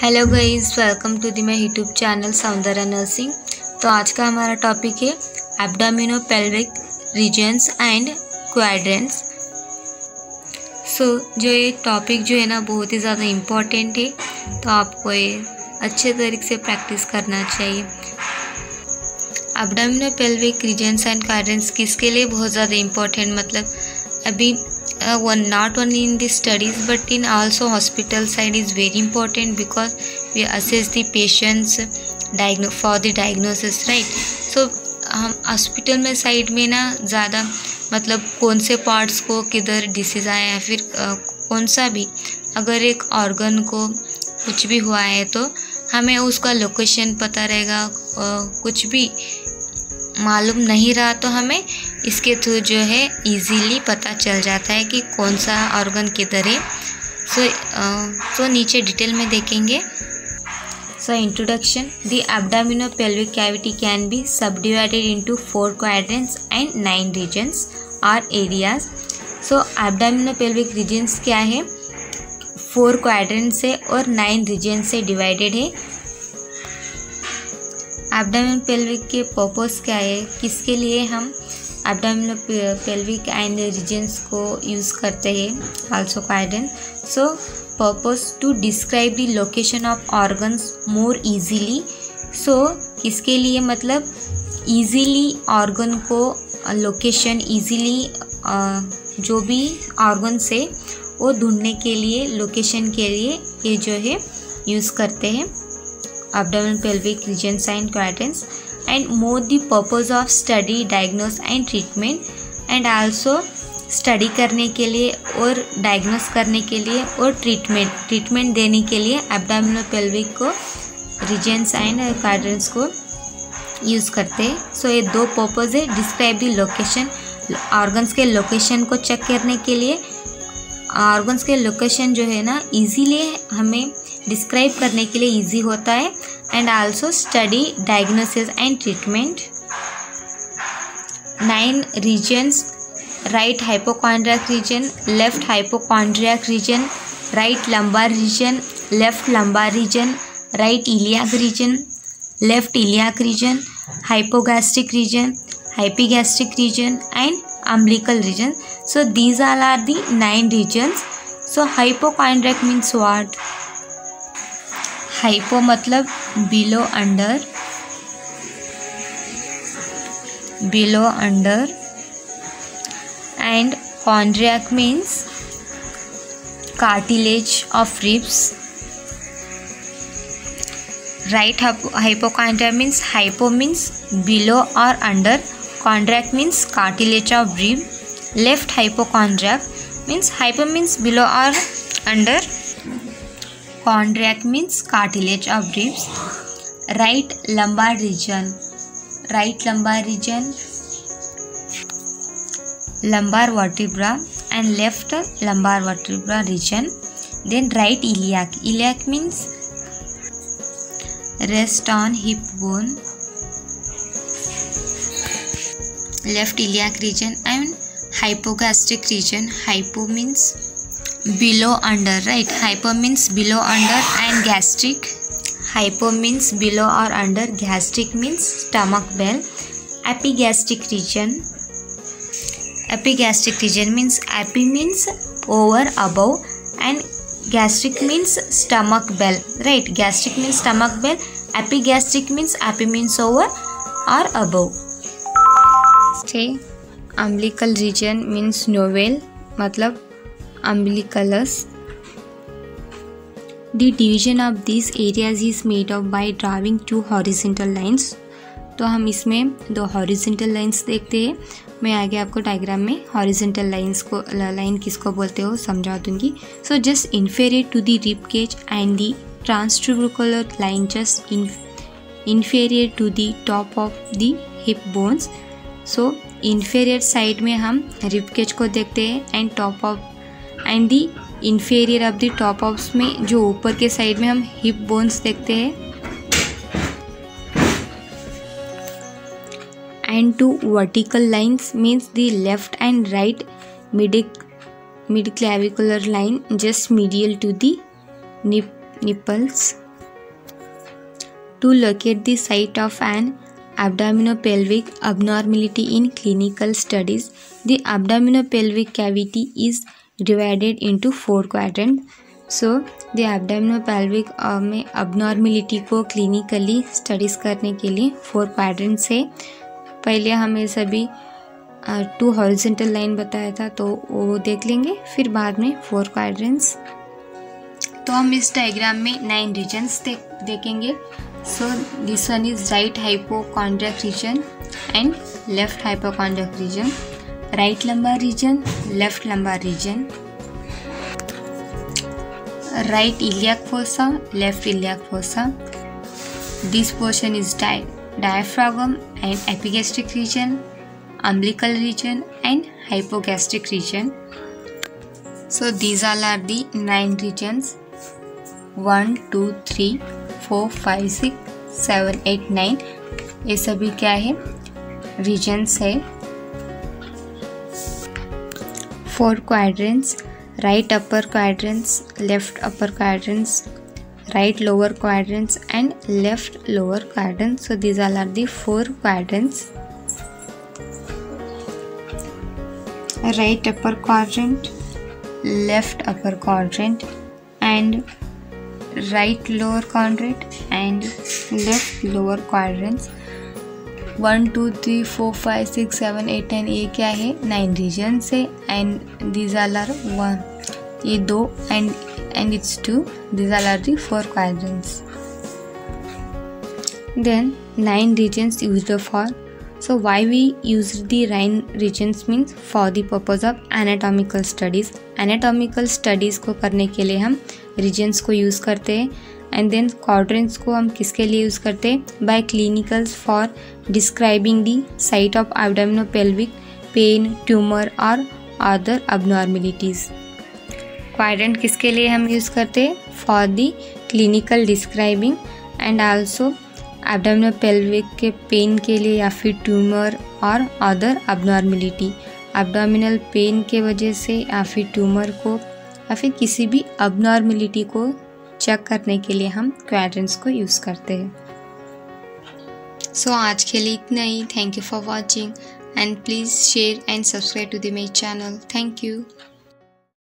Hello guys, welcome to the my YouTube channel Saundarya nursing. तो आज का हमारा टॉपिक है एब्डोमिनोपेल्विक रीजन्स एंड क्वाड्रेंट्स। जो ये टॉपिक जो है ना बहुत ही ज़्यादा इम्पोर्टेंट है, तो आपको ये अच्छे तरीके से प्रैक्टिस करना चाहिए। एब्डोमिनोपेल्विक रीजन्स एंड क्वाड्रेंट्स किसके लिए बहुत ज़्यादा इम्पोर्टेंट, मतलब अभी not only in the studies but in also hospital side is very important because we assess the patients for the diagnosis, right? So हम हॉस्पिटल में साइड में ना ज़्यादा मतलब कौन से पार्ट्स को किधर डिसीज़ आया है, फिर कौन सा भी अगर एक ऑर्गन को कुछ भी हुआ है तो हमें उसका लोकेशन पता रहेगा। कुछ भी मालूम नहीं रहा तो हमें इसके थ्रू जो है इजीली पता चल जाता है कि कौन सा ऑर्गन किधर है। सो नीचे डिटेल में देखेंगे। Introduction. The abdominopelvic cavity can be subdivided into 4 quadrants and 9 regions और एरियाज। सो एब्डोमिनोपेल्विक रीजन्स क्या है, 4 क्वाड्रेंट्स से और 9 रीजन से डिवाइडेड है। एब्डोमिनोपेल्विक के पर्पस क्या है, किसके लिए हम एब्डोमिनोपेल्विक एंड रीजन्स को यूज़ करते हैं, also quadrant. So purpose to describe the location of organs more easily. So किसके लिए, मतलब इजीली ऑर्गन को लोकेशन इजीली जो भी ऑर्गन से वो ढूंढने के लिए, लोकेशन के लिए ये जो है यूज़ करते हैं abdominopelvic regions and quadrants. and more the purpose of study, diagnose and treatment, and also study करने के लिए और diagnose करने के लिए और treatment देने के लिए एब्डोमिनोपेल्विक को रीजन्स एंड क्वाड्रेंट्स को यूज़ करते हैं। सो ये 2 पर्पज़ है, डिस्क्राइब द लोकेशन, ऑर्गन्स के लोकेशन को चेक करने के लिए। ऑर्गन्स के लोकेशन जो है ना इजीली हमें डिस्क्राइब करने के लिए इजी होता है, and also study, diagnosis and treatment. 9 regions: right hypochondriac region, left hypochondriac region, right lumbar region, left lumbar region, right iliac region, left iliac region, hypogastric region, epigastric region and umbilical region. So these all are the 9 regions. So hypochondriac means what? Hypo मतलब below under and chondriac means cartilage of ribs. Right hypochondria means hypo means below और under, chondriac means cartilage of rib. Left hypochondriac means hypo means below और under, chondriac means cartilage of ribs. Right lumbar region, lumbar vertebra and left lumbar vertebra region. Then right iliac means rest on hip bone, left iliac region. And hypogastric region, hypo means below under, right? Hypo means below under and gastric, hypo means below or under, gastric means stomach bell. Epigastric region means epi means over, above, and gastric means stomach bell, right? Gastric means stomach bell, epigastric means epi means over or above. Umbilical region means novel, मतलब umbilicus. The division of these areas is made up by drawing 2 horizontal lines. तो हम इसमें 2 horizontal lines देखते हैं। मैं आगे आपको diagram में horizontal lines को लाइन किसको बोलते हो समझा दूंगी। So just inferior to the rib cage and the transtubercular line just inferior to the top of the hip bones. So inferior side में हम rib cage को देखते हैं and top of and the inferior of the top of में जो ऊपर के side में हम हिप बोन्स देखते हैं। And 2 vertical lines means the left and right mid clavicular line just medial to the nipples. To locate the site of an abdominopelvic abnormality in clinical studies, the abdominopelvic cavity is divided into 4 quadrants. So the abdominopelvic में abnormality को clinically studies करने के लिए 4 quadrants है। पहले हमें सभी 2 horizontal line बताया था तो वो देख लेंगे, फिर बाद में 4 quadrants। तो हम इस डायग्राम में 9 regions देखेंगे। So this one is right hypochondriac region and left hypochondriac region, right lumbar region, left lumbar region, right iliac fossa, left iliac fossa. This portion is diaphragm and epigastric region, umbilical region and hypogastric region. So these all are the 9 regions. 1, 2, 3, 4, 5, 6, 7, 8, 9 ये सभी क्या है, regions है। 4 quadrants, right upper quadrants, left upper quadrants, right lower quadrants and left lower quadrants. So these all are the 4 quadrants. Right upper quadrant, left upper quadrant and right lower quadrant and left lower quadrants. 1, 2, 3, 4, 5, 6, 7, 8, 9 ये क्या है, 9 regions है and these all are 1, ये 2 and it's 2. These all are the 4 quadrants. Then 9 regions used for. So why we use the 9 regions means for the purpose of anatomical studies. Anatomical studies को करने के लिए हम regions को use करते हैं and then quadrants को हम किसके लिए यूज़ करते हैं, by clinicals for describing the site of abdominopelvic pain, tumor or other abnormalities. Quadrant किसके लिए हम यूज़ करते हैं, for the clinical describing and also abdominopelvic के पेन के लिए या फिर ट्यूमर और अदर abnormality, abdominal पेन के वजह से या फिर ट्यूमर को या फिर किसी भी abnormality को चेक करने के लिए हम क्वाड्रेंट्स को यूज़ करते हैं। सो आज के लिए इतना ही। Thank you for watching and please share and subscribe to the my channel. Thank you.